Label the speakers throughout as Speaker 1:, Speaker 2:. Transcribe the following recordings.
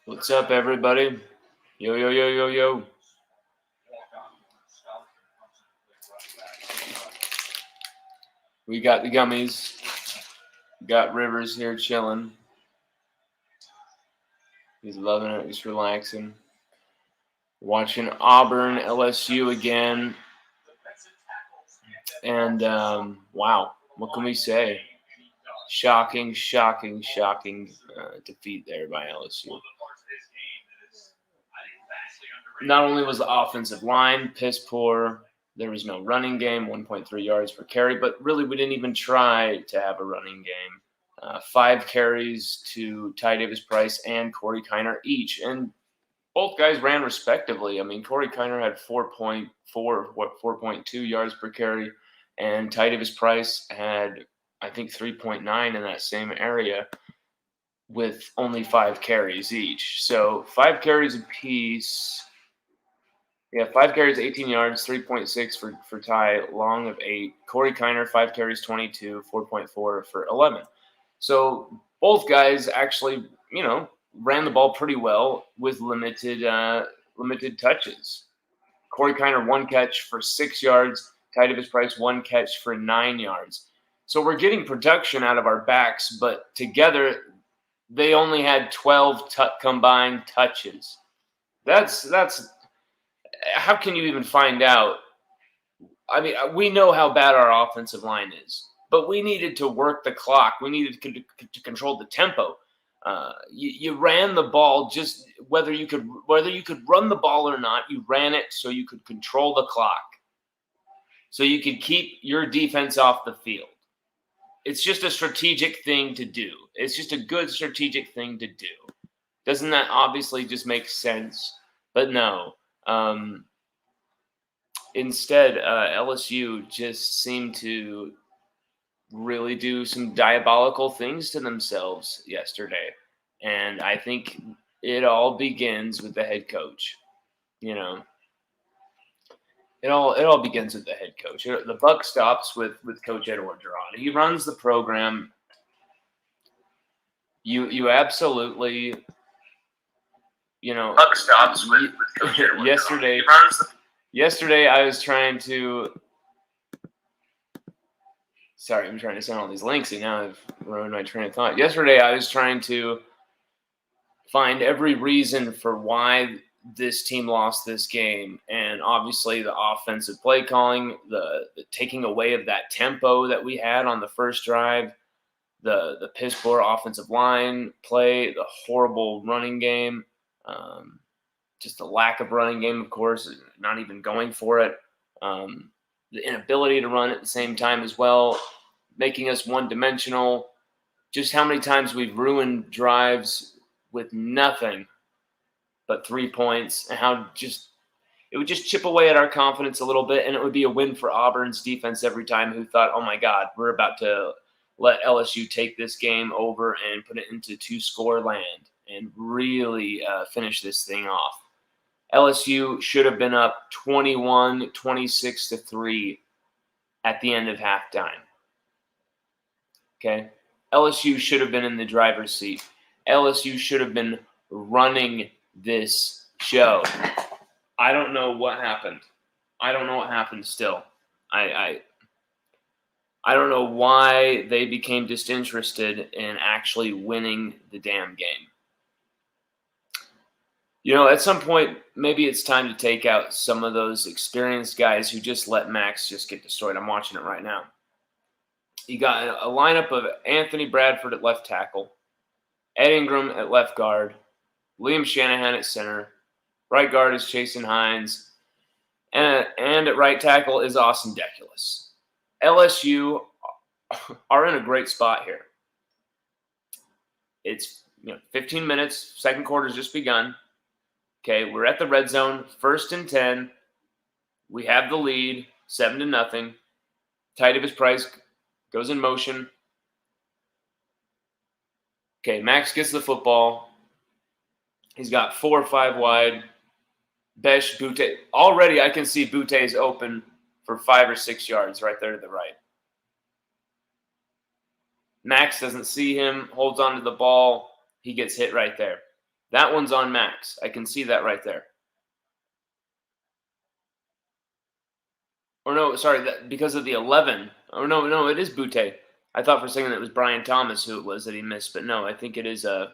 Speaker 1: What's up, everybody? Yo, yo, yo, yo, yo. We got the gummies. Got Rivers here chilling. He's loving it. He's relaxing. Watching Auburn, LSU again. And, wow, what can we say? Shocking defeat there by LSU. Not only was the offensive line piss poor, there was no running game, 1.3 yards per carry, but really we didn't even try to have a running game. 5 carries to Ty Davis-Price and Corey Kiner each, and both guys ran respectively. I mean, Corey Kiner had 4.2 yards per carry, and Ty Davis-Price had, I think, 3.9 in that same area with only 5 carries each. So 5 carries apiece. Yeah, 5 carries, 18 yards, 3.6 for Ty, long of 8. Corey Kiner, 5 carries, 22, 4.4 for 11. So both guys actually, ran the ball pretty well with limited touches. Corey Kiner, 1 catch for 6 yards. Ty Davis-Price, 1 catch for 9 yards. So we're getting production out of our backs, but together they only had 12 combined touches. That's how can you even find out? I mean, we know how bad our offensive line is, but we needed to work the clock. We needed to control the tempo. You ran the ball just whether you could run the ball or not. You ran it so you could control the clock, so you could keep your defense off the field. It's just a strategic thing to do. It's just a good strategic thing to do. Doesn't that obviously just make sense? But no. Instead, LSU just seemed to really do some diabolical things to themselves yesterday. And I think it all begins with the head coach. It all begins with the head coach. The buck stops with Coach ORGERON. He runs the program. You absolutely, buck stops with Coach ORGERON. Yesterday, I was trying to. Sorry, I'm trying to send all these links, and now I've ruined my train of thought. Yesterday, I was trying to find every reason for why this team lost this game, and obviously the offensive play calling, the taking away of that tempo that we had on the first drive, the piss poor offensive line play, the horrible running game. Just the lack of running game, of course, not even going for it. The inability to run at the same time as well, making us one-dimensional. Just how many times we've ruined drives with nothing but 3 points, and how it would just chip away at our confidence a little bit, and it would be a win for Auburn's defense every time, who thought, oh my God, we're about to let LSU take this game over and put it into 2-score land and really finish this thing off. LSU should have been up 26-3 at the end of halftime. Okay? LSU should have been in the driver's seat. LSU should have been running this show. I don't know what happened. Still. I don't know why they became disinterested in actually winning the damn game. At some point, maybe it's time to take out some of those experienced guys who just let Max just get destroyed. I'm watching it right now. You got a lineup of Anthony Bradford at left tackle, Ed Ingram at left guard, Liam Shanahan at center, right guard is Chasen Hines, and at right tackle is Austin Deculus. LSU are in a great spot here. It's 15 minutes, second quarter's just begun. Okay, we're at the red zone, 1st and 10. We have the lead, 7-0. Ty Davis-Price goes in motion. Okay, Max gets the football. He's got 4 or 5 wide. Besh, Butte. Already I can see Butte's open for 5 or 6 yards right there to the right. Max doesn't see him, holds onto the ball. He gets hit right there. That one's on Max. I can see that right there. Or no, sorry, that because of the 11. Oh no, it is Butte. I thought for a second it was Brian Thomas who it was that he missed, but no, I think it is or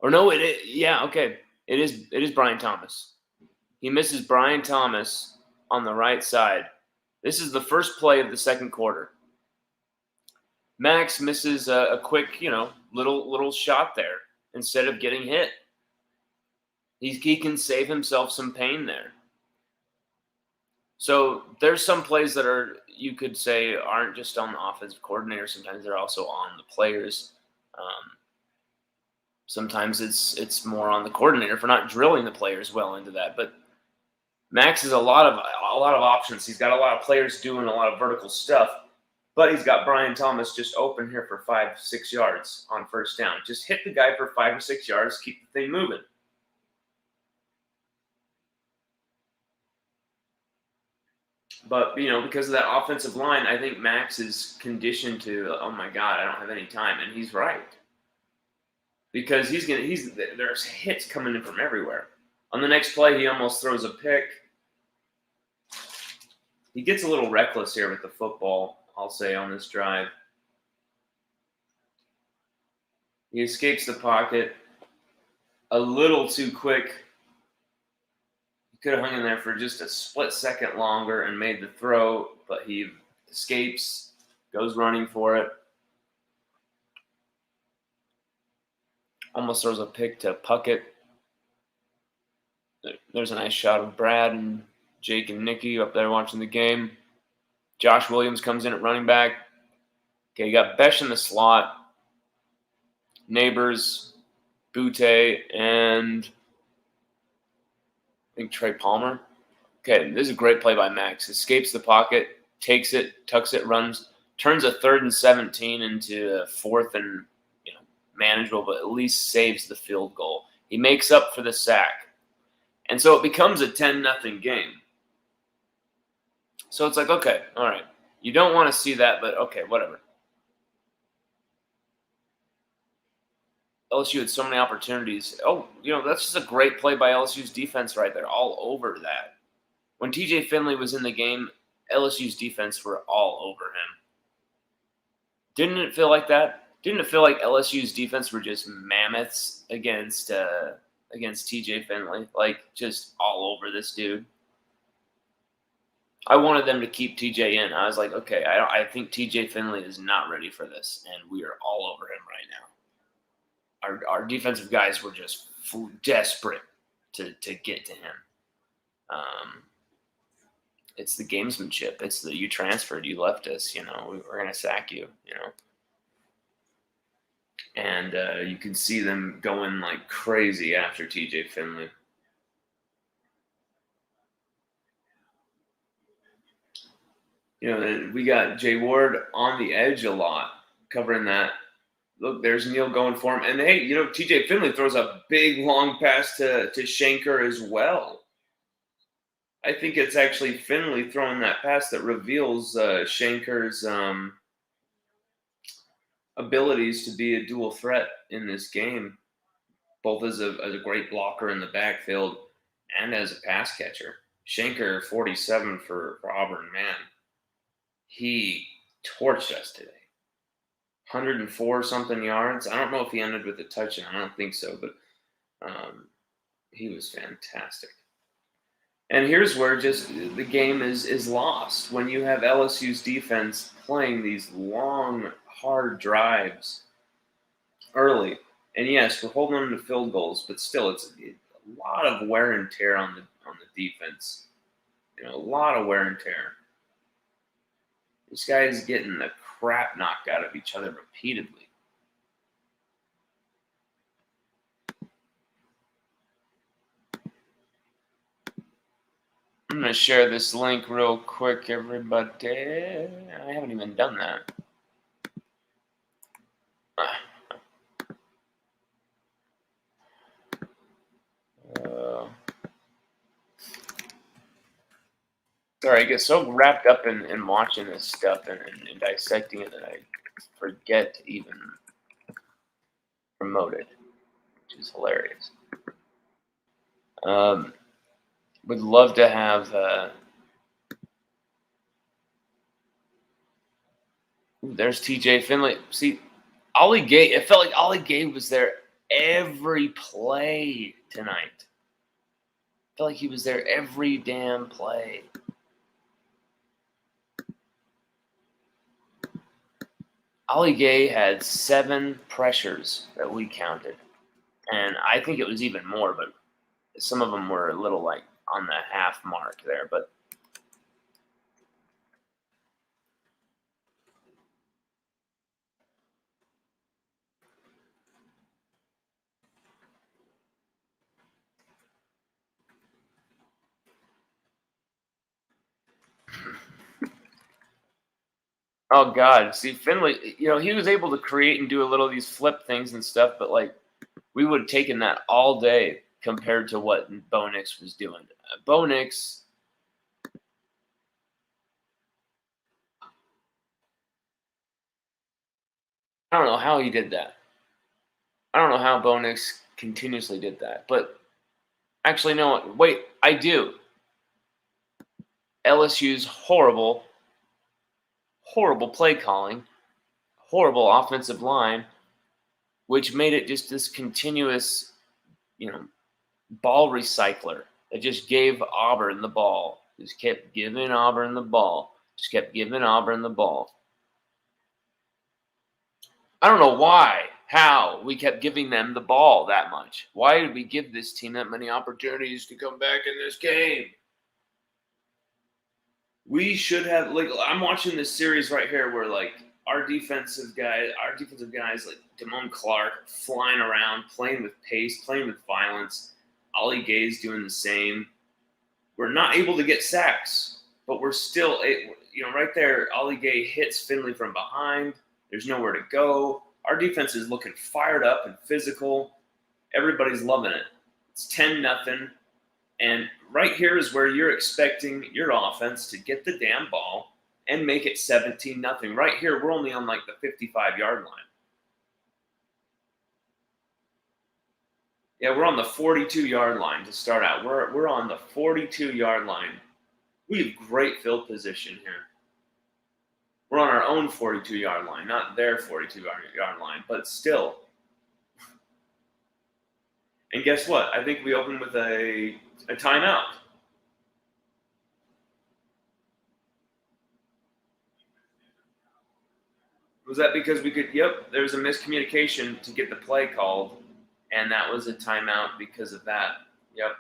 Speaker 1: no, it is, yeah, okay. It is Brian Thomas. He misses Brian Thomas on the right side. This is the first play of the second quarter. Max misses a quick, little shot there instead of getting hit. He can save himself some pain there. So there's some plays that are, you could say, aren't just on the offensive coordinator. Sometimes they're also on the players. Sometimes it's more on the coordinator for not drilling the players well into that. But Max has a lot of options. He's got a lot of players doing a lot of vertical stuff. But he's got Brian Thomas just open here for 5-6 yards on first down. Just hit the guy for 5 or 6 yards, keep the thing moving. But, because of that offensive line, I think Max is conditioned to, oh my God, I don't have any time. And he's right. Because there's hits coming in from everywhere. On the next play, he almost throws a pick. He gets a little reckless here with the football, I'll say, on this drive. He escapes the pocket a little too quick. He could have hung in there for just a split second longer and made the throw, but he escapes, goes running for it. Almost throws a pick to Puckett. There's a nice shot of Brad and Jake and Nikki up there watching the game. Josh Williams comes in at running back. Okay, you got Besh in the slot. Neighbors, Butte, and I think Trey Palmer. Okay, this is a great play by Max. Escapes the pocket, takes it, tucks it, runs, turns a 3rd and 17 into a 4th and manageable, but at least saves the field goal. He makes up for the sack. And so it becomes a 10-0 game. So it's like, okay, all right. You don't want to see that, but okay, whatever. LSU had so many opportunities. Oh, that's just a great play by LSU's defense right there, all over that. When TJ Finley was in the game, LSU's defense were all over him. Didn't it feel like that? Didn't it feel like LSU's defense were just mammoths against TJ Finley? Like, just all over this dude. I wanted them to keep TJ in. I was like, okay, I think TJ Finley is not ready for this, and we are all over him right now. Our defensive guys were just desperate to get to him. It's the gamesmanship. It's the you transferred, you left us. We're gonna sack you. And you can see them going like crazy after TJ Finley. We got Jay Ward on the edge a lot, covering that. Look, there's Neal going for him. And, hey, TJ Finley throws a big, long pass to Shanker as well. I think it's actually Finley throwing that pass that reveals Shanker's abilities to be a dual threat in this game, both as a great blocker in the backfield and as a pass catcher. Shanker, 47 for Auburn, man. He torched us today. 104-something yards. I don't know if he ended with a touchdown. I don't think so, but he was fantastic. And here's where just the game is lost. When you have LSU's defense playing these long, hard drives early. And yes, we're holding them to field goals, but still, it's a lot of wear and tear on the defense. A lot of wear and tear. This guy is getting the crap knocked out of each other repeatedly. I'm going to share this link real quick, everybody. I haven't even done that. Sorry, I get so wrapped up in watching this stuff and dissecting it that I forget to even promote it. which is hilarious. Would love to have. There's TJ Finley. See, Ollie Gay. It felt like Ollie Gay was there every play tonight. Felt like he was there every damn play. Ollie Gay had 7 pressures that we counted, and I think it was even more, but some of them were a little like on the half mark there. But oh God, see Finley, he was able to create and do a little of these flip things and stuff, but like we would have taken that all day compared to what Bo Nix was doing. Bo Nix, I don't know how he did that. I don't know how Bo Nix continuously did that. But actually, no, wait, I do. LSU's horrible play calling, horrible offensive line, which made it just this continuous, ball recycler that just gave Auburn the ball. Just kept giving Auburn the ball. Just kept giving Auburn the ball. I don't know how we kept giving them the ball that much. Why did we give this team that many opportunities to come back in this game? We should have, like, I'm watching this series right here where, like, our defensive guys like Damone Clark flying around, playing with pace, playing with violence. Ollie Gay's doing the same. We're not able to get sacks, but we're still, right there, Ollie Gay hits Finley from behind. There's nowhere to go. Our defense is looking fired up and physical. Everybody's loving it. It's 10-0. And right here is where you're expecting your offense to get the damn ball and make it 17-0. Right here, we're only on like the 55-yard line. Yeah, we're on the 42-yard line to start out. We're on the 42-yard line. We have great field position here. We're on our own 42-yard line, not their 42-yard line, but still. And guess what? I think we opened with a timeout. Was that because we could? Yep, there was a miscommunication to get the play called, and that was a timeout because of that. Yep.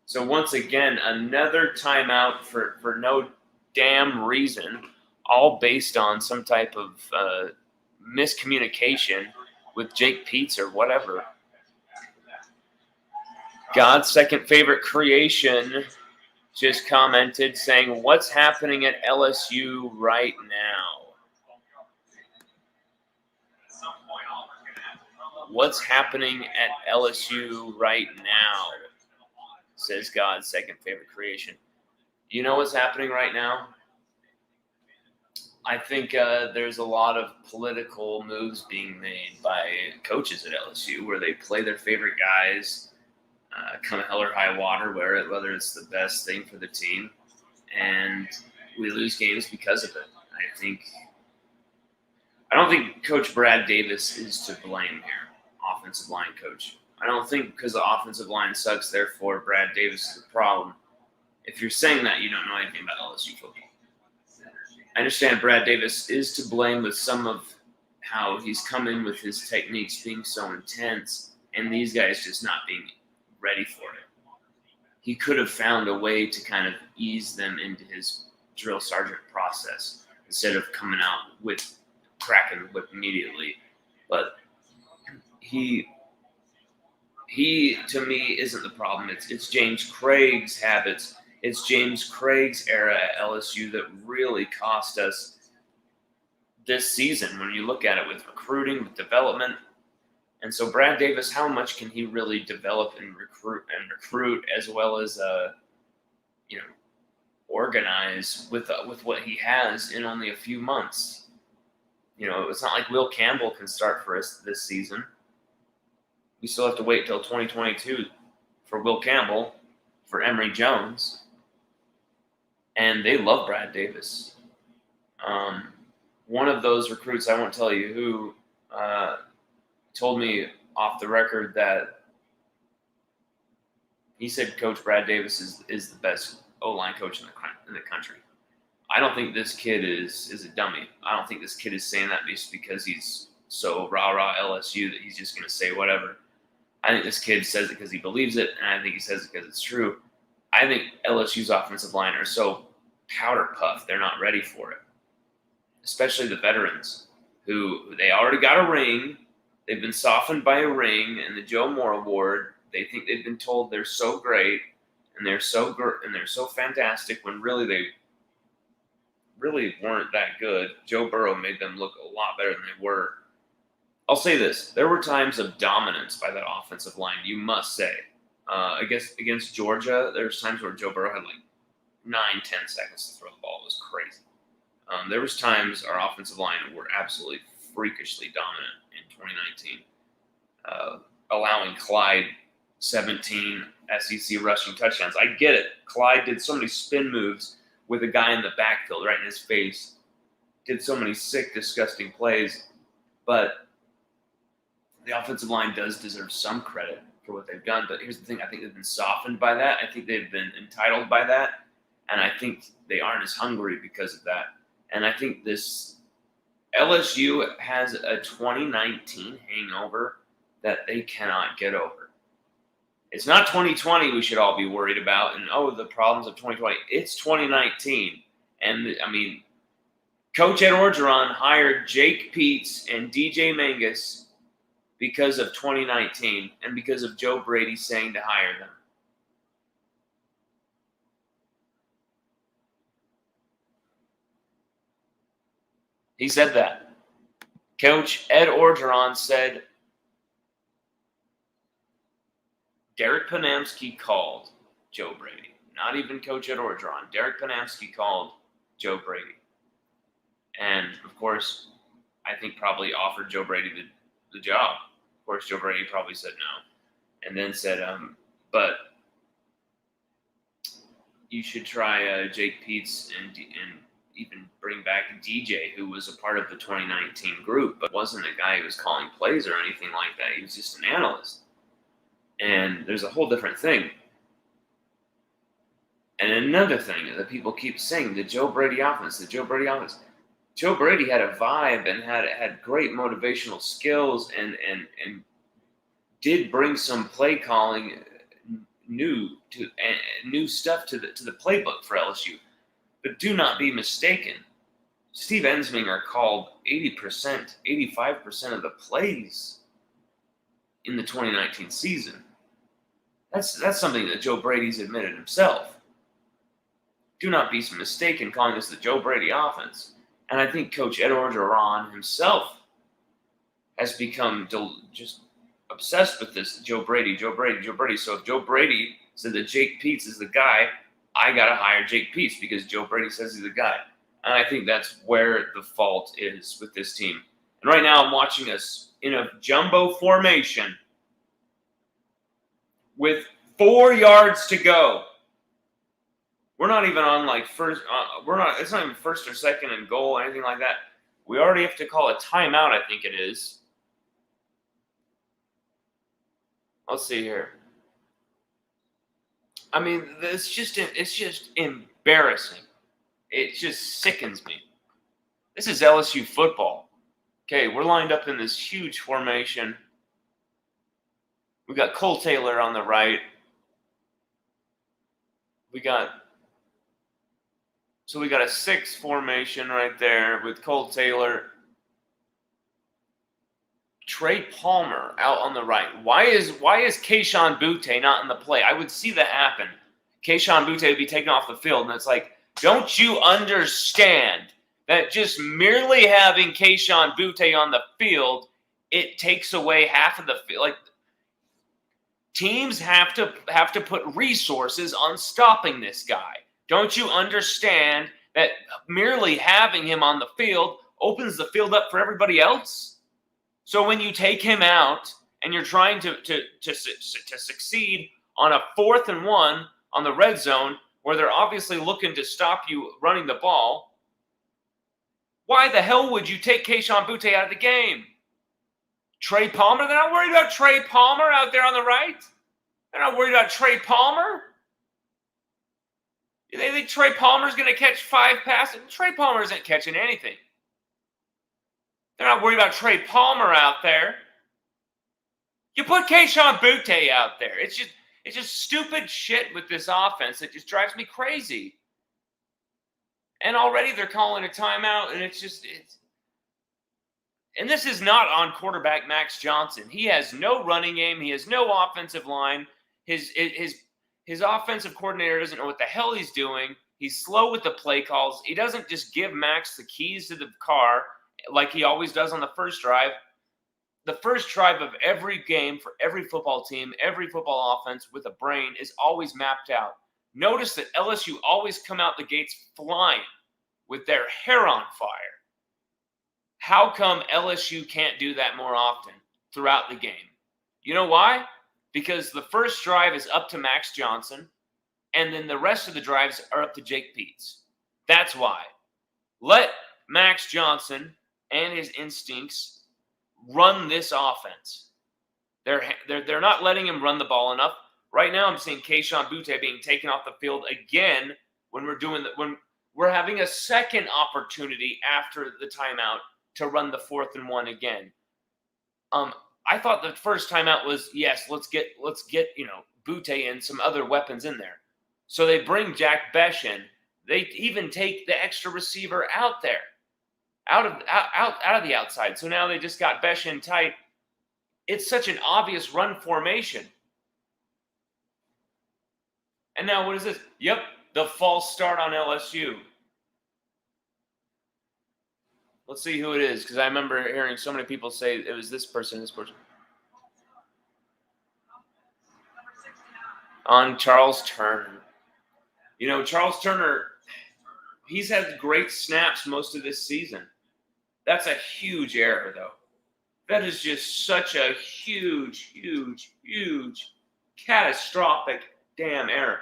Speaker 1: So once again, another timeout for no damn reason, all based on some type of miscommunication with Jake Peets or whatever. God's second favorite creation just commented saying, "What's happening at LSU right now?" What's happening at LSU right now? Says God's second favorite creation. You know what's happening right now? I think there's a lot of political moves being made by coaches at LSU where they play their favorite guys, come hell or high water, whether it's the best thing for the team, and we lose games because of it. I don't think Coach Brad Davis is to blame here, offensive line coach. I don't think because the offensive line sucks, therefore Brad Davis is the problem. If you're saying that, you don't know anything about LSU football. I understand Brad Davis is to blame with some of how he's come in with his techniques being so intense and these guys just not being ready for it. He could have found a way to kind of ease them into his drill sergeant process instead of coming out with cracking the whip immediately. But he to me isn't the problem. It's James Craig's habits. It's James Craig's era at LSU that really cost us this season when you look at it with recruiting, with development. And so Brad Davis, how much can he really develop and recruit as well as organize with what he has in only a few months? It's not like Will Campbell can start for us this season. We still have to wait till 2022 for Will Campbell, for Emory Jones, and they love Brad Davis. One of those recruits, I won't tell you who, told me off the record that he said Coach Brad Davis is the best O-line coach in the country. I don't think this kid is a dummy. I don't think this kid is saying that just because he's so rah-rah LSU that he's just going to say whatever. I think this kid says it because he believes it, and I think he says it because it's true. I think LSU's offensive line are so powder puffed, they're not ready for it. Especially the veterans, who they already got a ring. They've been softened by a ring and the Joe Moore Award. They think they've been told they're so great and they're so fantastic when really they really weren't that good. Joe Burrow made them look a lot better than they were. I'll say this. There were times of dominance by that offensive line, you must say. I guess against Georgia, there's times where Joe Burrow had like 9-10 seconds to throw the ball. It was crazy. There was times our offensive line were absolutely freakishly dominant in 2019, allowing Clyde 17 SEC rushing touchdowns. I get it. Clyde did so many spin moves with a guy in the backfield right in his face, did so many sick, disgusting plays, but the offensive line does deserve some credit for what they've done. But here's the thing. I think they've been softened by that. I think they've been entitled by that, and I think they aren't as hungry because of that. And I think this LSU has a 2019 hangover that they cannot get over. It's not 2020 we should all be worried about and, the problems of 2020. It's 2019. And, Coach Ed Orgeron hired Jake Peetz and DJ Mangus because of 2019 and because of Joe Brady saying to hire them. He said that. Coach Ed Orgeron said Derek Panamsky called Joe Brady. Not even Coach Ed Orgeron. Derek Panamsky called Joe Brady. And, of course, I think probably offered Joe Brady the job. Of course, Joe Brady probably said no. And then said, but you should try Jake Peetz and even bring back DJ, who was a part of the 2019 group, but wasn't a guy who was calling plays or anything like that. He was just an analyst. And there's a whole different thing. And another thing that people keep saying, the Joe Brady offense. Joe Brady had a vibe and had great motivational skills and did bring some play calling new stuff to the playbook for LSU. But do not be mistaken. Steve Ensminger called 80%, 85% of the plays in the 2019 season. That's something that Joe Brady's admitted himself. Do not be mistaken calling this the Joe Brady offense. And I think Coach Ed Orgeron himself has become just obsessed with this Joe Brady. So if Joe Brady said that Jake Peetz is the guy, I got to hire Jake Peetz because Joe Brady says he's the guy. And I think that's where the fault is with this team. And right now I'm watching us in a jumbo formation with 4 yards to go. We're not even on first. It's not even first or second and goal or anything like that. We already have to call a timeout. I think it is. Let's see here. It's just embarrassing. It just sickens me. This is LSU football. Okay, we're lined up in this huge formation. We got Cole Taylor on the right. We got a 6 formation right there with Cole Taylor. Trey Palmer out on the right. Why is Kayshon Boutte not in the play? I would see that happen. Kayshon Boutte would be taken off the field, and it's like, don't you understand that just merely having Kayshon Boutte on the field, it takes away half of the field? Teams have to put resources on stopping this guy. Don't you understand that merely having him on the field opens the field up for everybody else? So when you take him out and you're trying to succeed on a 4th and 1 on the red zone where they're obviously looking to stop you running the ball, why the hell would you take Kayshon Boutte out of the game? Trey Palmer? They're not worried about Trey Palmer out there on the right. They're not worried about Trey Palmer. They think Trey Palmer's going to catch 5 passes? Trey Palmer isn't catching anything. They're not worried about Trey Palmer out there. You put Kayshon Boutte out there. It's just stupid shit with this offense that just drives me crazy. And already they're calling a timeout, and and this is not on quarterback Max Johnson. He has no running game. He has no offensive line. His offensive coordinator doesn't know what the hell he's doing. He's slow with the play calls. He doesn't just give Max the keys to the car like he always does on the first drive. The first drive of every game for every football team, every football offense with a brain is always mapped out. Notice that LSU always come out the gates flying with their hair on fire. How come LSU can't do that more often throughout the game? You know why? Because the first drive is up to Max Johnson, and then the rest of the drives are up to Jake Peetz. That's why. Let Max Johnson and his instincts run this offense. They're not letting him run the ball enough. Right now, I'm seeing Kayshon Boutte being taken off the field again when we're having a second opportunity after the timeout to run the 4th and 1 again. I thought the first timeout was, yes, let's get Boutte and some other weapons in there. So they bring Jack Besh in. They even take the extra receiver out there, out of the outside. So now they just got Besh in tight. It's such an obvious run formation. And now what is this? Yep, the false start on LSU. Let's see who it is, because I remember hearing so many people say it was this person, On Charles Turner. You know, Charles Turner, he's had great snaps most of this season. That's a huge error, though. That is just such a huge, catastrophic damn error.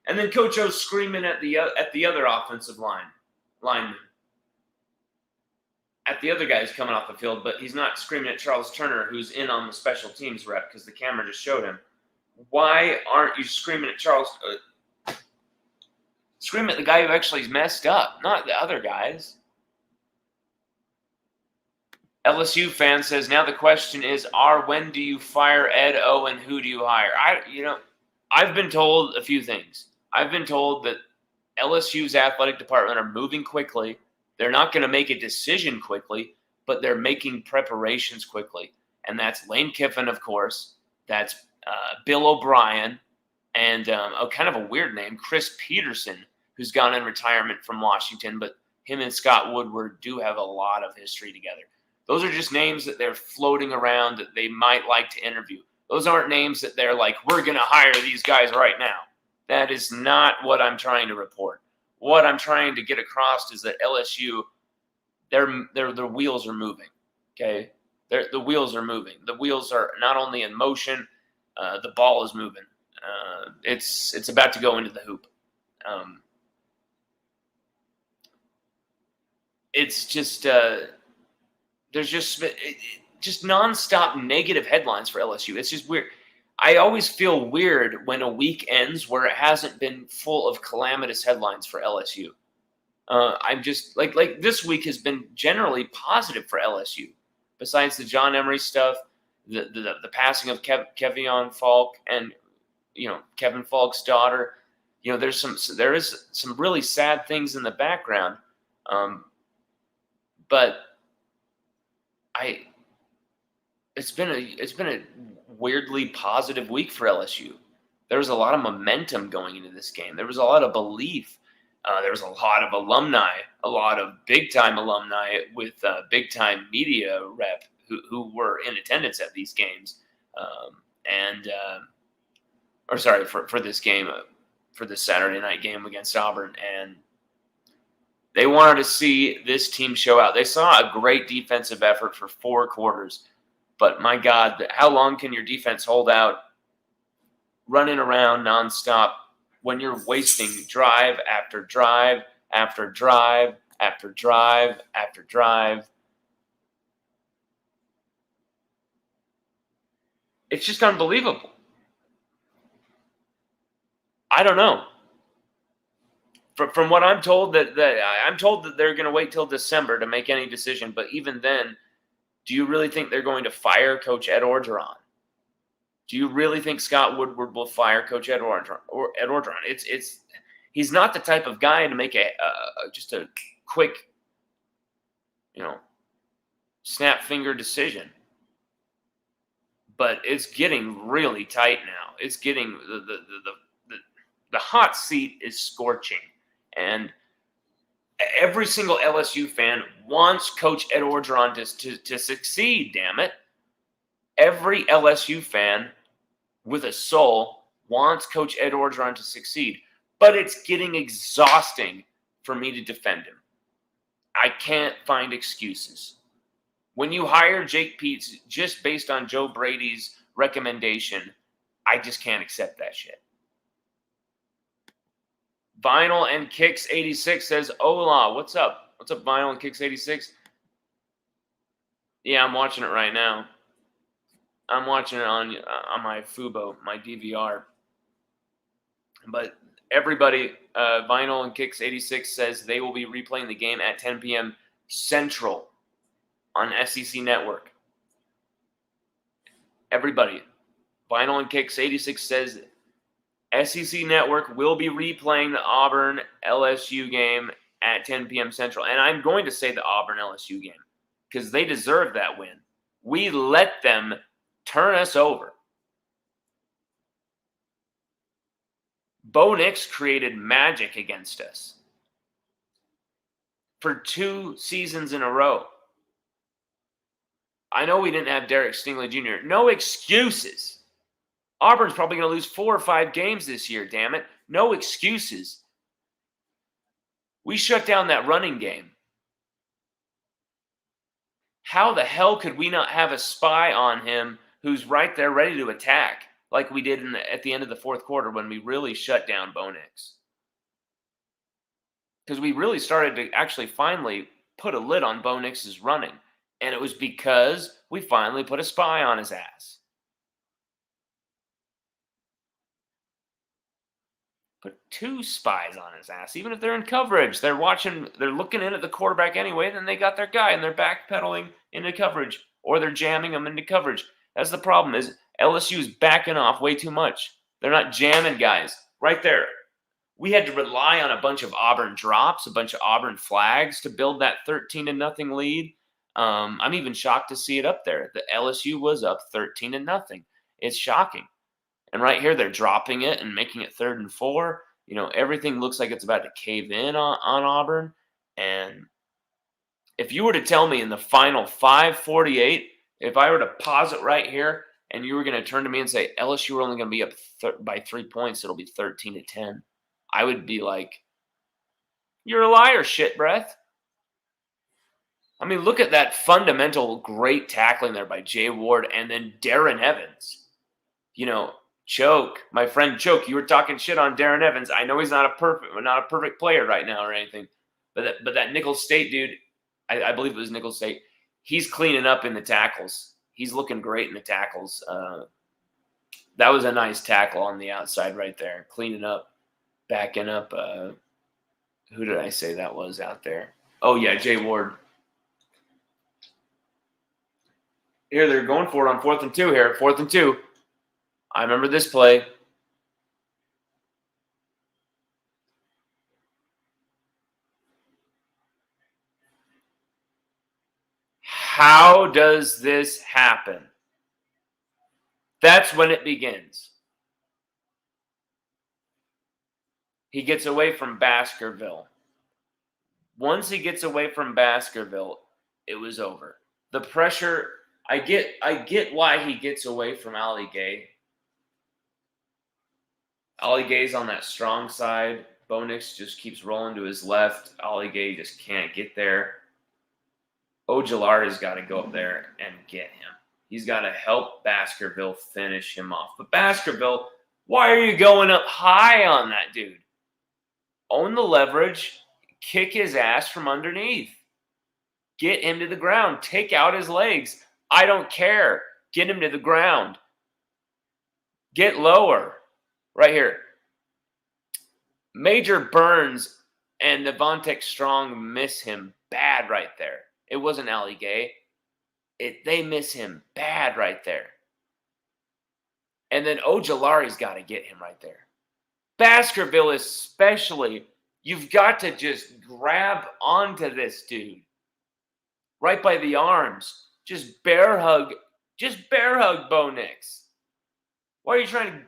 Speaker 1: And then Coach O's screaming at the other offensive lineman. At the other guys coming off the field, but he's not screaming at Charles Turner, who's in on the special teams rep, because the camera just showed him. Why aren't you screaming at Charles? Scream at the guy who actually messed up, not the other guys. LSU fan says, now the question is, when do you fire Ed O and who do you hire? I've been told a few things. I've been told that LSU's athletic department are moving quickly. They're not going to make a decision quickly, but they're making preparations quickly. And that's Lane Kiffin, of course. That's Bill O'Brien. And kind of a weird name, Chris Peterson, who's gone in retirement from Washington. But him and Scott Woodward do have a lot of history together. Those are just names that they're floating around that they might like to interview. Those aren't names that they're like, we're going to hire these guys right now. That is not what I'm trying to report. What I'm trying to get across is that LSU, their wheels are moving. Okay, the wheels are moving. The wheels are not only in motion, the ball is moving. It's about to go into the hoop. It's just there's just nonstop negative headlines for LSU. It's just weird. I always feel weird when a week ends where it hasn't been full of calamitous headlines for LSU. I'm just like this week has been generally positive for LSU. Besides the John Emery stuff, the passing of Kevion Falk and Kevin Falk's daughter. There is some really sad things in the background, but it's been a weirdly positive week for LSU. There was a lot of momentum going into this game. There was a lot of belief. There was a lot of alumni, a lot of big-time alumni with big-time media rep who were in attendance at these games. For this game, for this Saturday night game against Auburn. And they wanted to see this team show out. They saw a great defensive effort for 4 quarters. But my God, how long can your defense hold out running around nonstop when you're wasting drive after drive after drive after drive after drive? It's just unbelievable. I don't know. From what I'm told, that I'm told that they're going to wait till December to make any decision. But even then, do you really think they're going to fire Coach Ed Orgeron? Do you really think Scott Woodward will fire Coach Ed Orgeron? He's not the type of guy to make just a quick, snap finger decision. But it's getting really tight now. It's getting the hot seat is scorching, and every single LSU fan wants Coach Ed Orgeron to succeed. Damn it! Every LSU fan with a soul wants Coach Ed Orgeron to succeed, but it's getting exhausting for me to defend him. I can't find excuses. When you hire Jake Peetz just based on Joe Brady's recommendation, I just can't accept that shit. Vinyl and Kicks 86 says, "Hola, what's up? What's up, Vinyl and Kicks 86? Yeah, I'm watching it right now. I'm watching it on my Fubo, my DVR. But everybody, Vinyl and Kicks 86 says they will be replaying the game at 10 p.m. Central on SEC Network. Everybody, Vinyl and Kicks 86 says SEC Network will be replaying the Auburn LSU game at 10 p.m. Central. And I'm going to say the Auburn LSU game because they deserve that win. We let them turn us over. Bo Nix created magic against us for 2 seasons in a row. I know we didn't have Derek Stingley Jr. No excuses. Auburn's probably going to lose 4 or 5 games this year, damn it. No excuses. We shut down that running game. How the hell could we not have a spy on him who's right there ready to attack like we did at the end of the 4th quarter when we really shut down Bo Nix? Because we really started to actually finally put a lid on Bo Nix's running. And it was because we finally put a spy on his ass. Put 2 spies on his ass, even if they're in coverage. They're looking in at the quarterback anyway, then they got their guy and they're backpedaling into coverage, or they're jamming them into coverage. That's the problem, is LSU is backing off way too much. They're not jamming guys. Right there. We had to rely on a bunch of Auburn drops, a bunch of Auburn flags to build that 13-0 lead. I'm even shocked to see it up there. The LSU was up 13-0. It's shocking. And right here, they're dropping it and making it 3rd and 4. Everything looks like it's about to cave in on Auburn. And if you were to tell me in the final 5:48, if I were to pause it right here and you were going to turn to me and say, LSU are only going to be up by 3 points, it'll be 13-10, I would be like, you're a liar, shit breath. I mean, look at that fundamental great tackling there by Jay Ward and then Darren Evans. Choke, my friend Choke, you were talking shit on Darren Evans. I know he's not a perfect player right now or anything, but that Nicholls State dude, I believe it was Nicholls State, he's cleaning up in the tackles. He's looking great in the tackles. That was a nice tackle on the outside right there, cleaning up, backing up. Who did I say that was out there? Oh, yeah, Jay Ward. Here, they're going for it on 4th and 2 here. 4th and 2. I remember this play. How does this happen? That's when it begins. He gets away from Baskerville. Once he gets away from Baskerville, it was over. The pressure, I get why he gets away from Ali Gay. Ali Gay's on that strong side. Bo Nix just keeps rolling to his left. Ali Gay just can't get there. Ojulari's got to go up there and get him. He's got to help Baskerville finish him off. But Baskerville, why are you going up high on that dude? Own the leverage, kick his ass from underneath. Get him to the ground. Take out his legs. I don't care. Get him to the ground. Get lower. Right here. Major Burns and Devontae Strong miss him bad right there. It wasn't Ali Gay. They miss him bad right there. And then Ojulari's got to get him right there. Baskerville especially, you've got to just grab onto this dude. Right by the arms. Just bear hug Bo Nix. Why are you trying to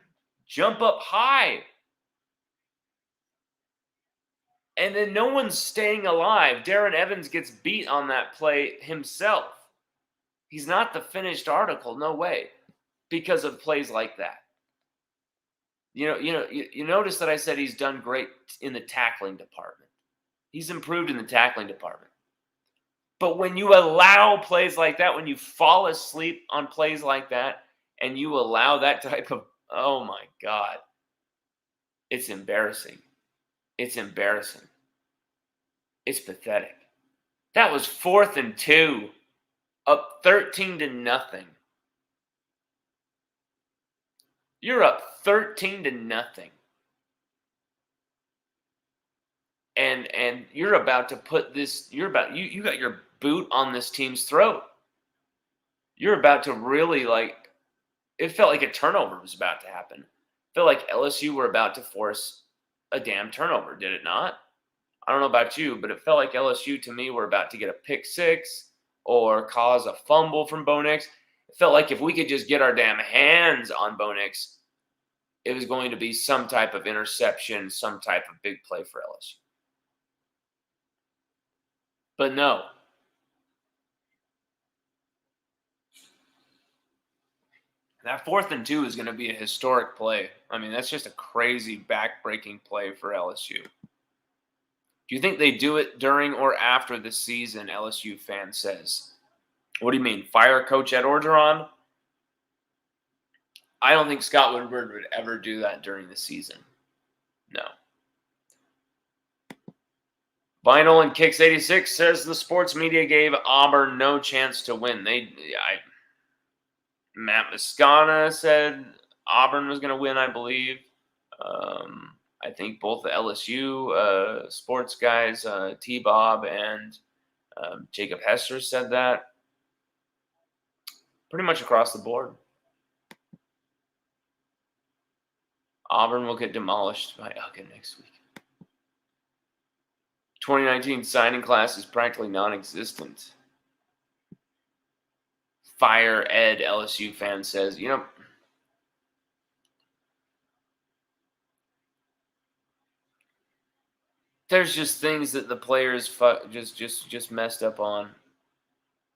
Speaker 1: jump up high? And then no one's staying alive. Darren Evans gets beat on that play himself. He's not the finished article, no way, because of plays like that. You notice that I said he's done great in the tackling department. He's improved in the tackling department. But when you allow plays like that, when you fall asleep on plays like that, and you allow that type of, oh my God, it's embarrassing. It's embarrassing. It's pathetic. That was 4th and 2, up 13-0. You're up 13-0. And you're about to put this, you got your boot on this team's throat. You're about to really, it felt like a turnover was about to happen. It felt like LSU were about to force a damn turnover, did it not? I don't know about you, but it felt like LSU to me were about to get a pick six or cause a fumble from Bo Nix. It felt like if we could just get our damn hands on Bo Nix, it was going to be some type of interception, some type of big play for LSU. But no. That 4th and 2 is going to be a historic play. I mean, that's just a crazy back-breaking play for LSU. Do you think they do it during or after the season, LSU fan says? What do you mean, fire Coach Ed Orgeron? I don't think Scott Woodward would ever do that during the season. No. Vinyl and Kicks 86 says the sports media gave Auburn no chance to win. Matt Moscona said Auburn was going to win, I believe. I think both the LSU sports guys, T-Bob and Jacob Hester, said that. Pretty much across the board. Auburn will get demolished by Elgin next week. 2019 signing class is practically non-existent. Fire Ed, LSU fan says, there's just things that the players just messed up on,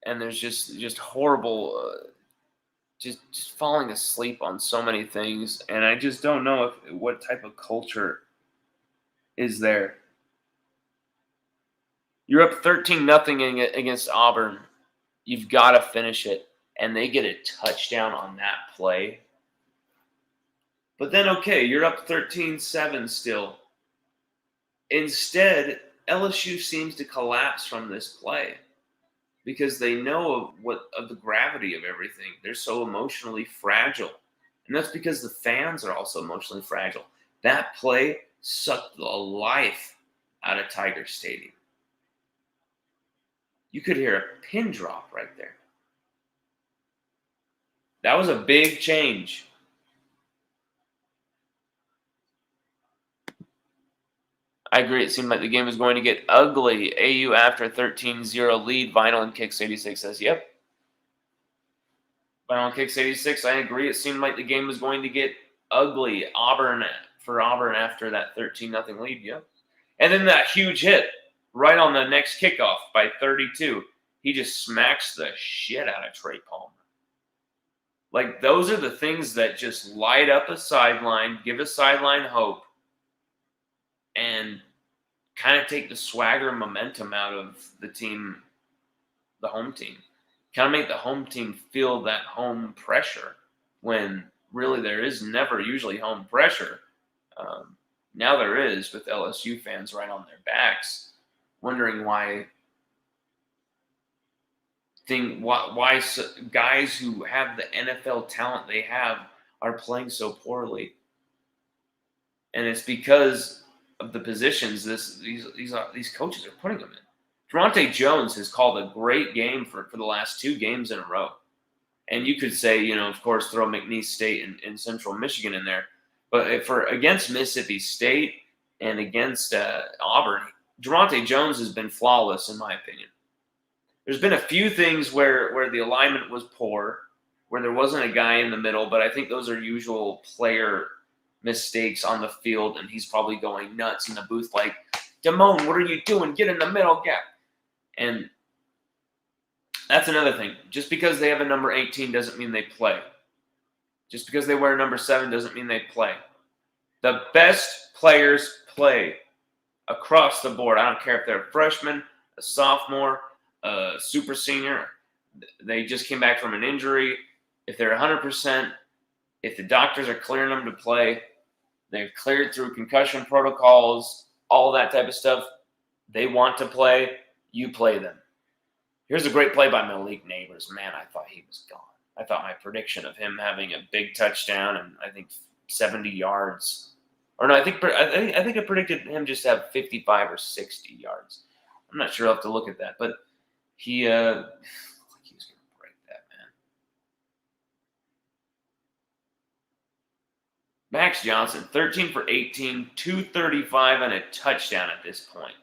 Speaker 1: and there's just horrible, just falling asleep on so many things, and I just don't know what type of culture is there. You're up 13-0 against Auburn. You've got to finish it, and they get a touchdown on that play. But then, okay, you're up 13-7 still. Instead, LSU seems to collapse from this play because they know of the gravity of everything. They're so emotionally fragile. And that's because the fans are also emotionally fragile. That play sucked the life out of Tiger Stadium. You could hear a pin drop right there. That was a big change. I agree. It seemed like the game was going to get ugly. AU after a 13-0 lead. Vinyl and Kicks 86 says, yep. Vinyl and Kicks 86, I agree. It seemed like the game was going to get ugly. Auburn after that 13-0 lead, yep. And then that huge hit right on the next kickoff by 32. He just smacks the shit out of Trey Palmer. Like, those are the things that just light up a sideline, give a sideline hope, and kind of take the swagger and momentum out of the team, the home team. kind of make the home team feel that home pressure when really there is never usually home pressure. Now there is, with LSU fans right on their backs, wondering why guys who have the NFL talent they have are playing so poorly, and it's because of the positions these coaches are putting them in. Durante Jones has called a great game for the last 2 games in a row. And you could say, of course, throw McNeese State and Central Michigan in there. But against Mississippi State and against Auburn, Durante Jones has been flawless, in my opinion. There's been a few things where the alignment was poor, where there wasn't a guy in the middle, but I think those are usual player mistakes on the field, and he's probably going nuts in the booth like, Damone, what are you doing? Get in the middle gap. And that's another thing. Just because they have a number 18 doesn't mean they play. Just because they wear number 7 doesn't mean they play. The best players play across the board. I don't care if they're a freshman, a sophomore, a super senior. They just came back from an injury. If they're 100%, if the doctors are clearing them to play, they've cleared through concussion protocols, all that type of stuff. They want to play. You play them. Here's a great play by Malik Neighbors. Man, I thought he was gone. I thought my prediction of him having a big touchdown and I think 70 yards, or no, I think I predicted him just to have 55 or 60 yards. I'm not sure. I'll have to look at that, but he looked like he was going to break that, man. Max Johnson, 13 for 18, 235 and a touchdown at this point.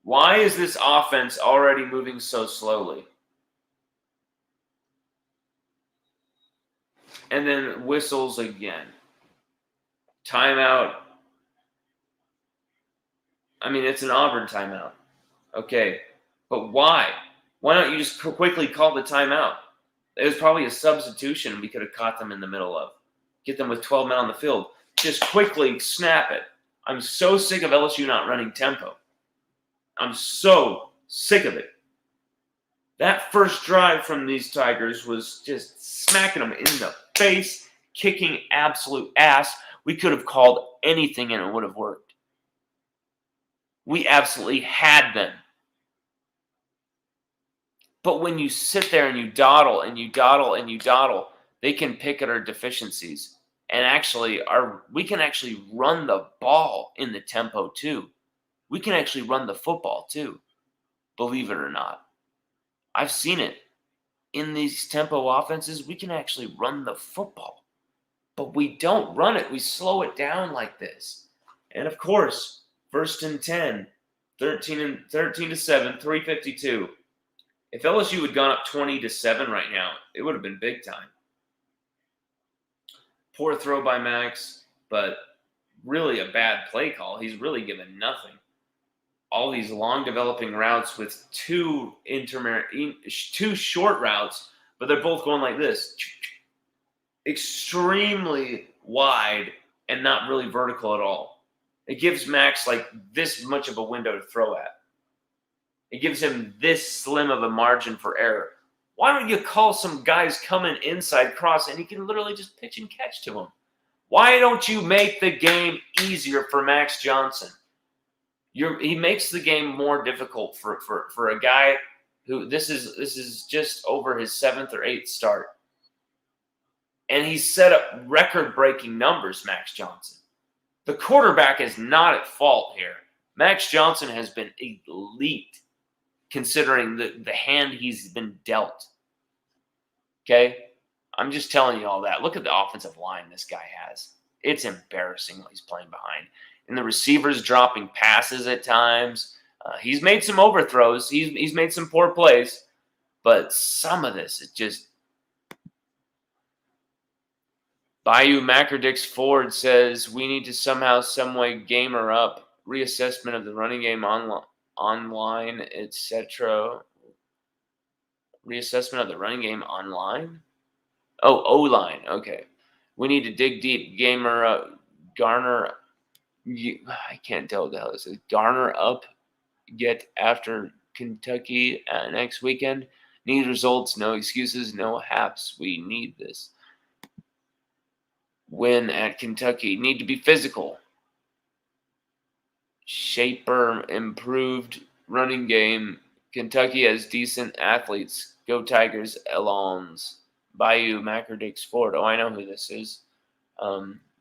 Speaker 1: Why is this offense already moving so slowly? And then whistles again. Timeout. I mean, it's an Auburn timeout. Okay, but why? Why don't you just quickly call the timeout? It was probably a substitution we could have caught them in the middle of. Get them with 12 men on the field. Just quickly snap it. I'm so sick of LSU not running tempo. I'm so sick of it. That first drive from these Tigers was just smacking them in the face, kicking absolute ass. We could have called anything and it would have worked. We absolutely had them. But when you sit there and you dawdle and you dawdle and you dawdle, they can pick at our deficiencies. And we can actually run the ball in the tempo too. We can actually run the football too, believe it or not. I've seen it. In these tempo offenses, we can actually run the football. But we don't run it. We slow it down like this. And of course, 1st and 10, 13 to 7, 3:52. If LSU had gone up 20-7 right now, it would have been big time. Poor throw by Max, but really a bad play call. He's really given nothing. All these long developing routes with two short routes, but they're both going like this. Extremely wide and not really vertical at all. It gives Max like this much of a window to throw at. It gives him this slim of a margin for error. Why don't you call some guys coming inside cross and he can literally just pitch and catch to him? Why don't you make the game easier for Max Johnson? He makes the game more difficult for a guy who this is just over his 7th or 8th start. And he's set up record-breaking numbers, Max Johnson. The quarterback is not at fault here. Max Johnson has been elite considering the hand he's been dealt. Okay? I'm just telling you all that. Look at the offensive line this guy has. It's embarrassing what he's playing behind. And the receivers dropping passes at times. He's made some overthrows. He's made some poor plays. But some of this is just... Bayou Macardix Ford says, we need to somehow, someway gamer up. Reassessment of the running game online, etc. Reassessment of the running game online? Oh, O-line. Okay. We need to dig deep. Garner... I can't tell what the hell this is. Garner up, get after Kentucky next weekend. Need results, no excuses, no haps. We need this. Win at Kentucky. Need to be physical. Shaper, improved running game. Kentucky has decent athletes. Go Tigers, Elons. Bayou, Macardix, Ford. Oh, I know who this is.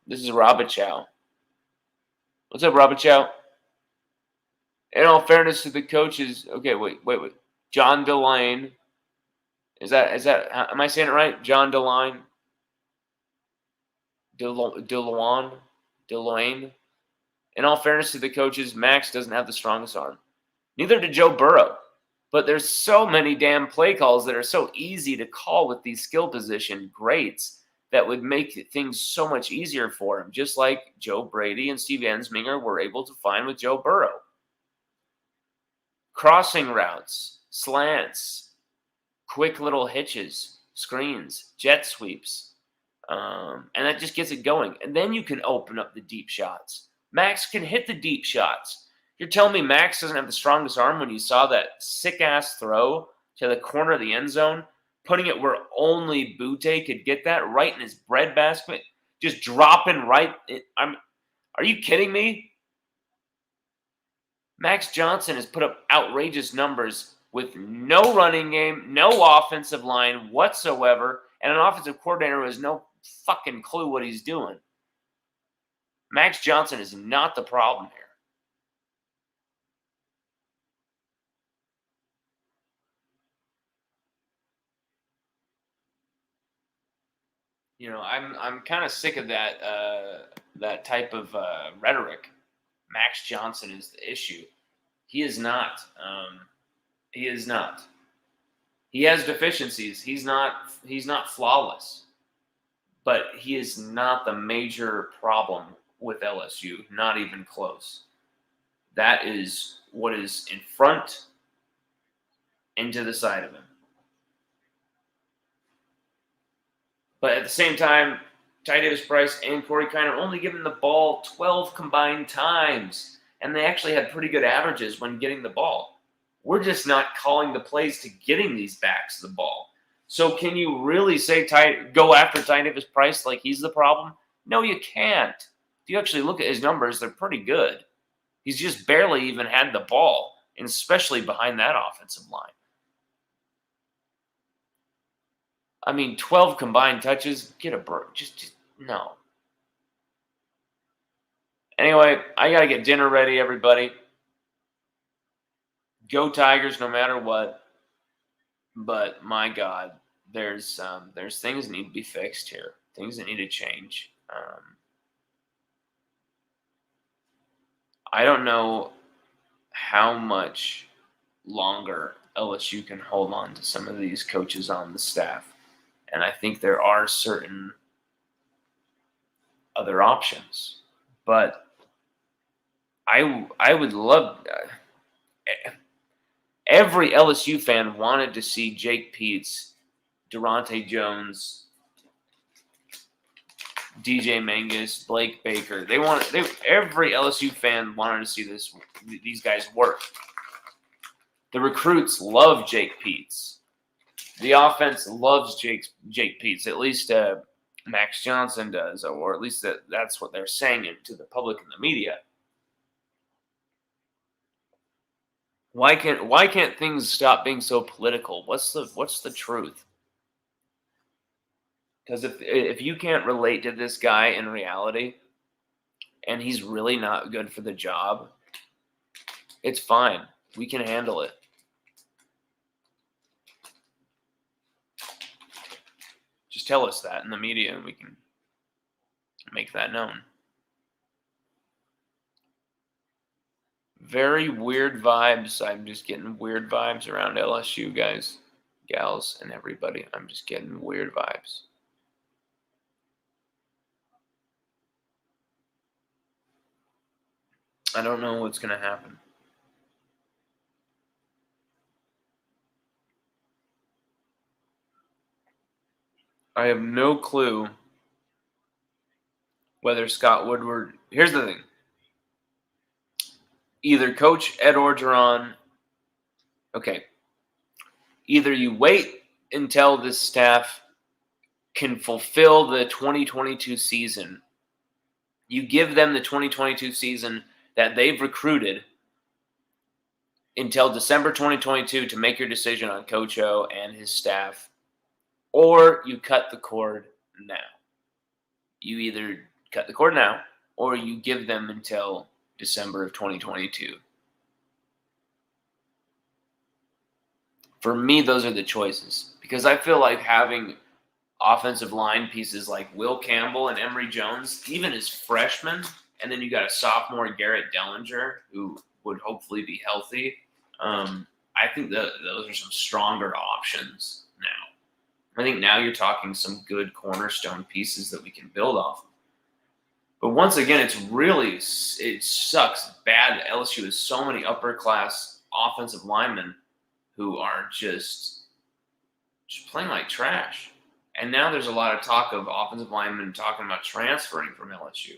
Speaker 1: This is Robichow. What's up, Robichow? In all fairness to the coaches, okay, wait. John Delane. Is that? Am I saying it right? John Delane. Delane. In all fairness to the coaches, Max doesn't have the strongest arm. Neither did Joe Burrow. But there's so many damn play calls that are so easy to call with these skill position greats that would make things so much easier for him, just like Joe Brady and Steve Ensminger were able to find with Joe Burrow. Crossing routes, slants, quick little hitches, screens, jet sweeps. And that just gets it going. And then you can open up the deep shots. Max can hit the deep shots. You're telling me Max doesn't have the strongest arm when you saw that sick-ass throw to the corner of the end zone, putting it where only Butte could get that, right in his breadbasket, just dropping right. Are you kidding me? Max Johnson has put up outrageous numbers with no running game, no offensive line whatsoever, and an offensive coordinator who has no fucking clue what he's doing. Max Johnson is not the problem here. You know, I'm kind of sick of that type of rhetoric. Max Johnson is the issue. He is not. He is not. He has deficiencies. He's not flawless, but he is not the major problem with LSU. Not even close. That is what is in front and to the side of him. But at the same time, Ty Davis-Price and Corey Kiner only given the ball 12 combined times, and they actually had pretty good averages when getting the ball. We're just not calling the plays to getting these backs the ball. So can you really say go after Ty Davis-Price like he's the problem? No, you can't. If you actually look at his numbers, they're pretty good. He's just barely even had the ball, and especially behind that offensive line. I mean, 12 combined touches, get a break. Just no. Anyway, I got to get dinner ready, everybody. Go Tigers no matter what. But my God, there's things that need to be fixed here. Things that need to change. I don't know how much longer LSU can hold on to some of these coaches on the staff. And I think there are certain other options. But I would love every LSU fan wanted to see Jake Peets, Durante Jones, DJ Mangus, Blake Baker. Every LSU fan wanted to see these guys work. The recruits love Jake Peets. The offense loves Jake Peets. At least Max Johnson does, or at least that's what they're saying to the public and the media. Why can't things stop being so political? What's the truth? Because if you can't relate to this guy in reality, and he's really not good for the job, it's fine. We can handle it. Just tell us that in the media, and we can make that known. Very weird vibes. I'm just getting weird vibes around LSU, guys, gals, and everybody. I'm just getting weird vibes. I don't know what's going to happen. I have no clue whether Scott Woodward. Here's the thing. Either Coach Ed Orgeron. Okay. Either you wait until this staff can fulfill the 2022 season. You give them the 2022 season that they've recruited until December 2022 to make your decision on Coach O and his staff, or you cut the cord now. You either cut the cord now, or you give them until December of 2022. For me, those are the choices, because I feel like having offensive line pieces like Will Campbell and Emory Jones, even as freshmen, and then you got a sophomore, Garrett Dellinger, who would hopefully be healthy. I think that those are some stronger options now. I think now you're talking some good cornerstone pieces that we can build off of. But once again, it sucks bad that LSU has so many upper-class offensive linemen who are just playing like trash. And now there's a lot of talk of offensive linemen talking about transferring from LSU.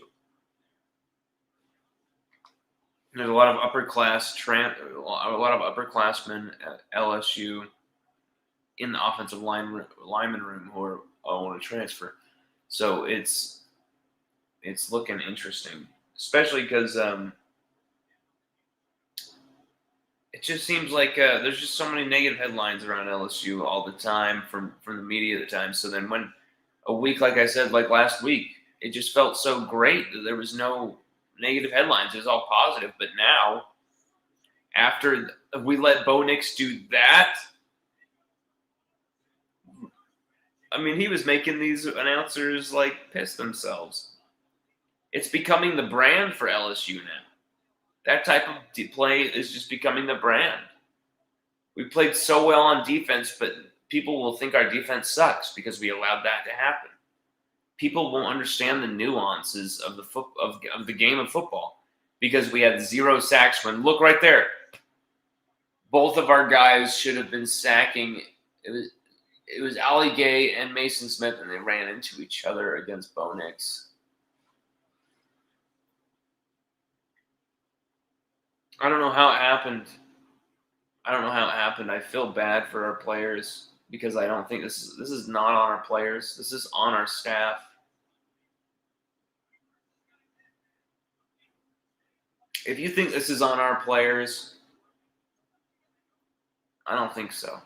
Speaker 1: There's a lot of upperclassmen at LSU in the offensive lineman room who want to transfer. So it's looking interesting, especially because it just seems like there's just so many negative headlines around LSU all the time from the media at the time. So then when a week, like I said, like last week, it just felt so great that there was no negative headlines. It was all positive. But now, after we let Bo Nix do that, I mean, he was making these announcers like piss themselves. It's becoming the brand for LSU now. That type of play is just becoming the brand. We played so well on defense, but people will think our defense sucks because we allowed that to happen. People won't understand the nuances of the game of football because we had 0 sacks. When look right there, both of our guys should have been sacking. It was Ali Gay and Mason Smith, and they ran into each other against Bo Nix. I don't know how it happened. I feel bad for our players because I don't think this is not on our players. This is on our staff. If you think this is on our players, I don't think so.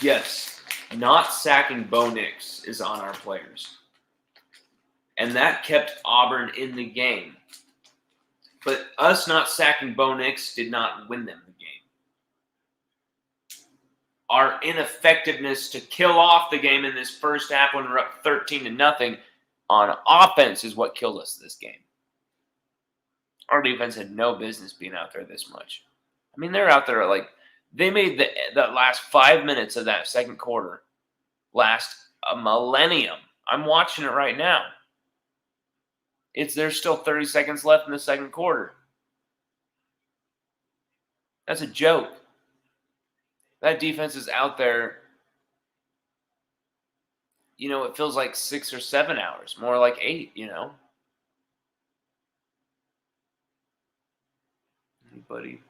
Speaker 1: Yes, not sacking Bo Nix is on our players. And that kept Auburn in the game. But us not sacking Bo Nix did not win them the game. Our ineffectiveness to kill off the game in this first half when we're up 13-0 on offense is what killed us this game. Our defense had no business being out there this much. I mean, they're out there like they made the last 5 minutes of that second quarter last a millennium. I'm watching it right now. There's still 30 seconds left in the second quarter. That's a joke. That defense is out there. You know, it feels like 6 or 7 hours, more like 8, you know. Hey, buddy.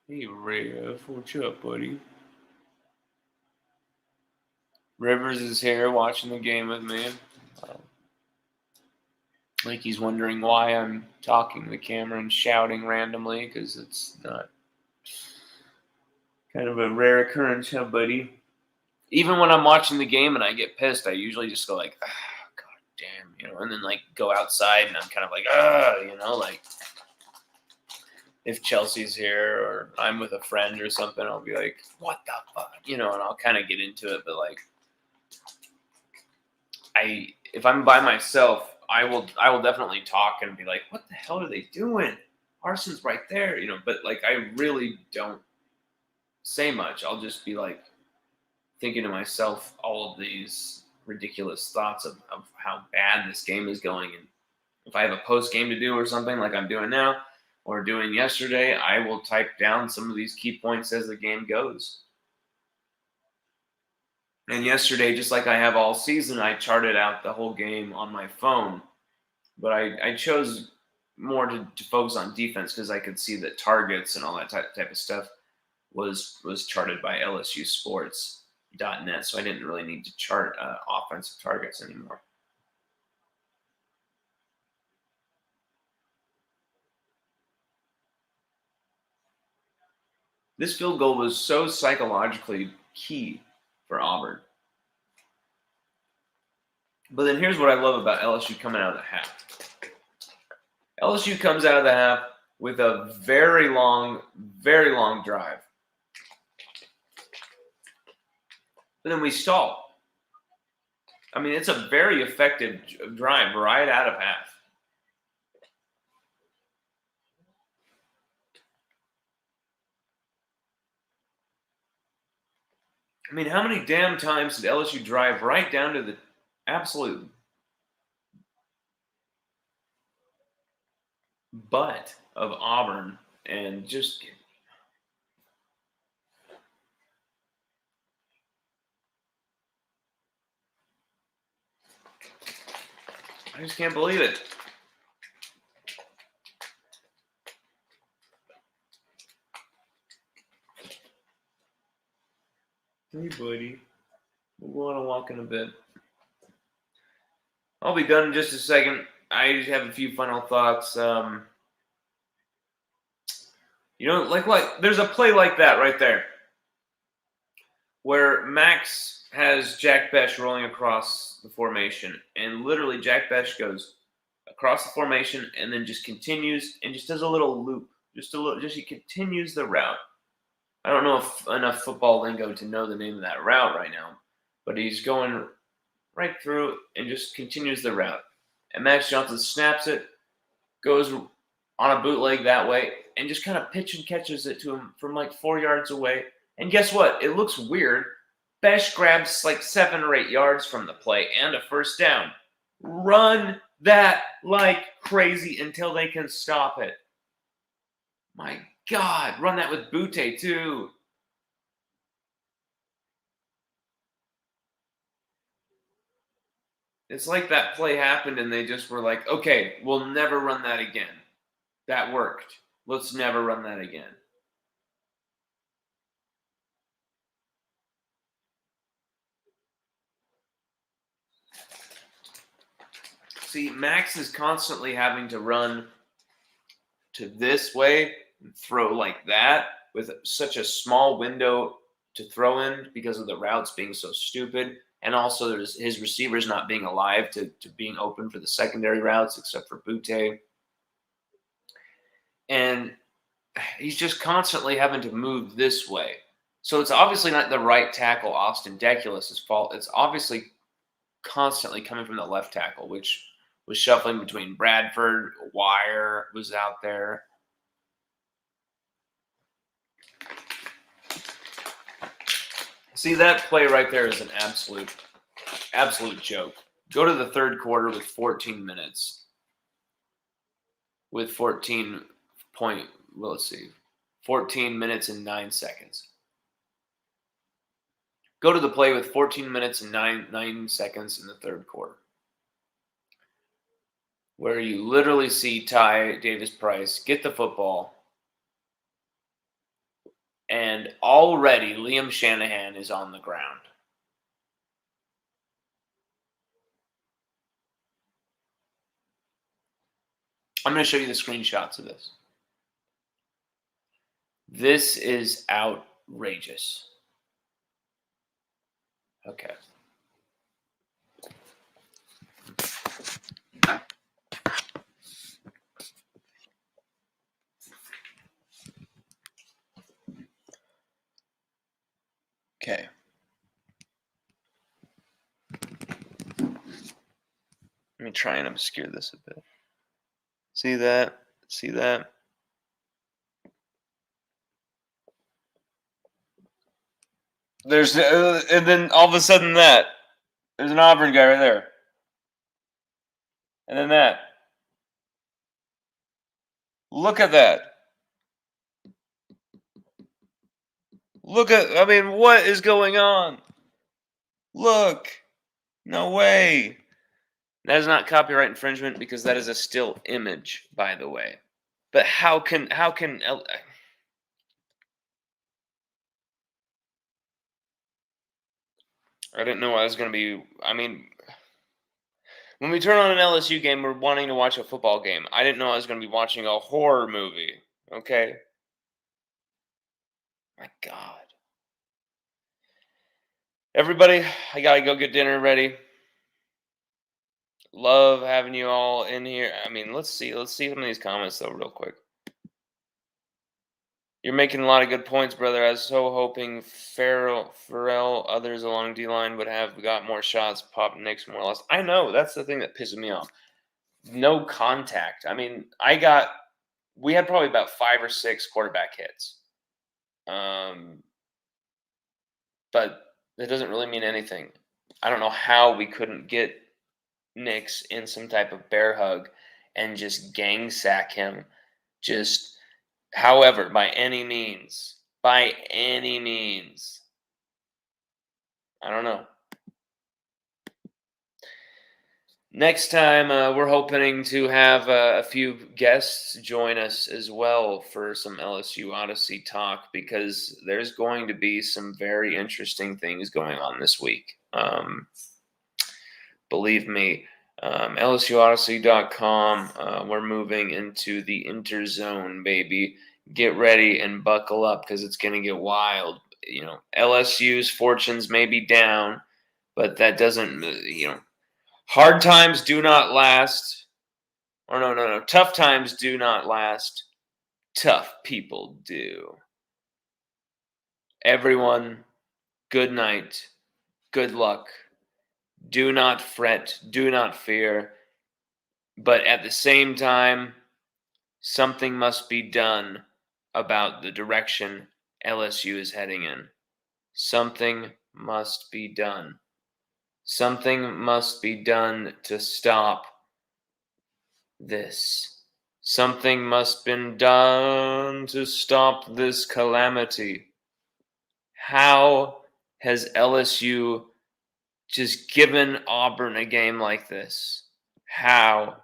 Speaker 1: Hey, Rev. What's up, buddy? Rivers is here watching the game with me. Like he's wondering why I'm talking to the camera and shouting randomly because it's not kind of a rare occurrence, huh, buddy? Even when I'm watching the game and I get pissed, I usually just go like, oh, God damn, you know, and then like go outside and I'm kind of like, you know, like if Chelsea's here or I'm with a friend or something, I'll be like, what the fuck, you know, and I'll kind of get into it. But like, if I'm by myself, I will definitely talk and be like, what the hell are they doing? Arson's right there, you know, but like I really don't say much. I'll just be like thinking to myself all of these ridiculous thoughts of how bad this game is going. And if I have a post game to do or something like I'm doing now or doing yesterday, I will type down some of these key points as the game goes. And yesterday, just like I have all season, I charted out the whole game on my phone. But I chose more to focus on defense because I could see that targets and all that type of stuff was charted by LSUSports.net, so I didn't really need to chart offensive targets anymore. This field goal was so psychologically key for Auburn. But then here's what I love about LSU coming out of the half. LSU comes out of the half with a very long drive. But then we stall. I mean, it's a very effective drive right out of half. I mean, how many damn times did LSU drive right down to the absolute butt of Auburn and just I just can't believe it. Hey, buddy. We'll go on a walk in a bit. I'll be done in just a second. I just have a few final thoughts. Like there's a play like that right there where Max has Jack Besh rolling across the formation, and literally Jack Besh goes across the formation and then just continues and just does a little loop, he continues the route. I don't know if enough football lingo to know the name of that route right now, but he's going right through and just continues the route. And Max Johnson snaps it, goes on a bootleg that way, and just kind of pitch and catches it to him from like 4 yards away. And guess what? It looks weird. Besh grabs like 7 or 8 yards from the play and a first down. Run that like crazy until they can stop it. My God, run that with Butte too. It's like that play happened and they just were like, okay, we'll never run that again. That worked. Let's never run that again. See, Max is constantly having to run to this way and throw like that with such a small window to throw in because of the routes being so stupid. And also there's his receivers not being alive to being open for the secondary routes except for Butte. And he's just constantly having to move this way. So it's obviously not the right tackle, Austin Deculus's fault. It's obviously constantly coming from the left tackle, which was shuffling between Bradford, Wire was out there. See, that play right there is an absolute joke. Go to the third quarter with 14 minutes. With 14 minutes and 9 seconds. Go to the play with 14 minutes and 9 seconds in the third quarter, where you literally see Ty Davis-Price get the football, and already Liam Shanahan is on the ground. I'm going to show you the screenshots of this. This is outrageous. Okay. Okay. Let me try and obscure this a bit. See that? See that? There's and then all of a sudden there's an Auburn guy right there, and then that. Look at that. I mean, what is going on? Look. No way. That is not copyright infringement because that is a still image, by the way. But how can I didn't know I was going to be. I mean, when we turn on an LSU game, we're wanting to watch a football game. I didn't know I was going to be watching a horror movie. Okay. My God. Everybody, I gotta go get dinner ready. Love having you all in here. I mean, let's see some of these comments though, real quick. You're making a lot of good points, brother. I was so hoping Farrell, others along D line would have got more shots. Pop Nicks more or less. I know that's the thing that pisses me off. No contact. I mean, we had probably about 5 or 6 quarterback hits. But that doesn't really mean anything. I don't know how we couldn't get Nicks in some type of bear hug and just gang sack him. Just, however, by any means. By any means. I don't know. Next time, we're hoping to have a few guests join us as well for some LSU Odyssey talk because there's going to be some very interesting things going on this week. Believe me, LSUODYSSEY.com, we're moving into the interzone, baby. Get ready and buckle up because it's going to get wild. LSU's fortunes may be down, but that doesn't, hard times do not last. Or no. Tough times do not last. Tough people do. Everyone, good night. Good luck. Do not fret. Do not fear. But at the same time, something must be done about the direction LSU is heading in. Something must be done. Something must be done to stop this. Something must be done to stop this calamity. How has LSU just given Auburn a game like this? How?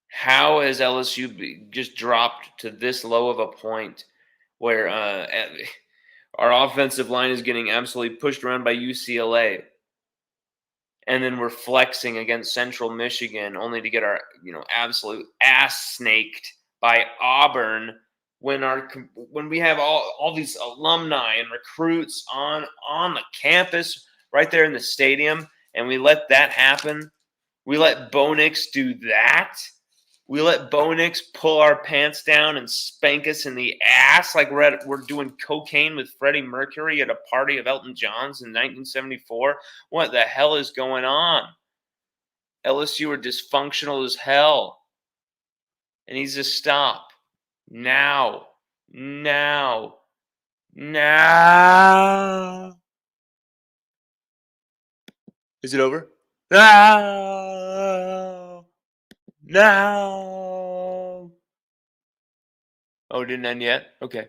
Speaker 1: How has LSU just dropped to this low of a point where our offensive line is getting absolutely pushed around by UCLA? And then we're flexing against Central Michigan only to get our, absolute ass snaked by Auburn when we have all these alumni and recruits on the campus right there in the stadium, and we let that happen. We let Bo Nix do that. We let Bo Nix pull our pants down and spank us in the ass like we're doing cocaine with Freddie Mercury at a party of Elton John's in 1974. What the hell is going on? LSU are dysfunctional as hell. It needs to stop. Now. Now. Now. Is it over? Now. Now. Oh, it didn't end yet? Okay.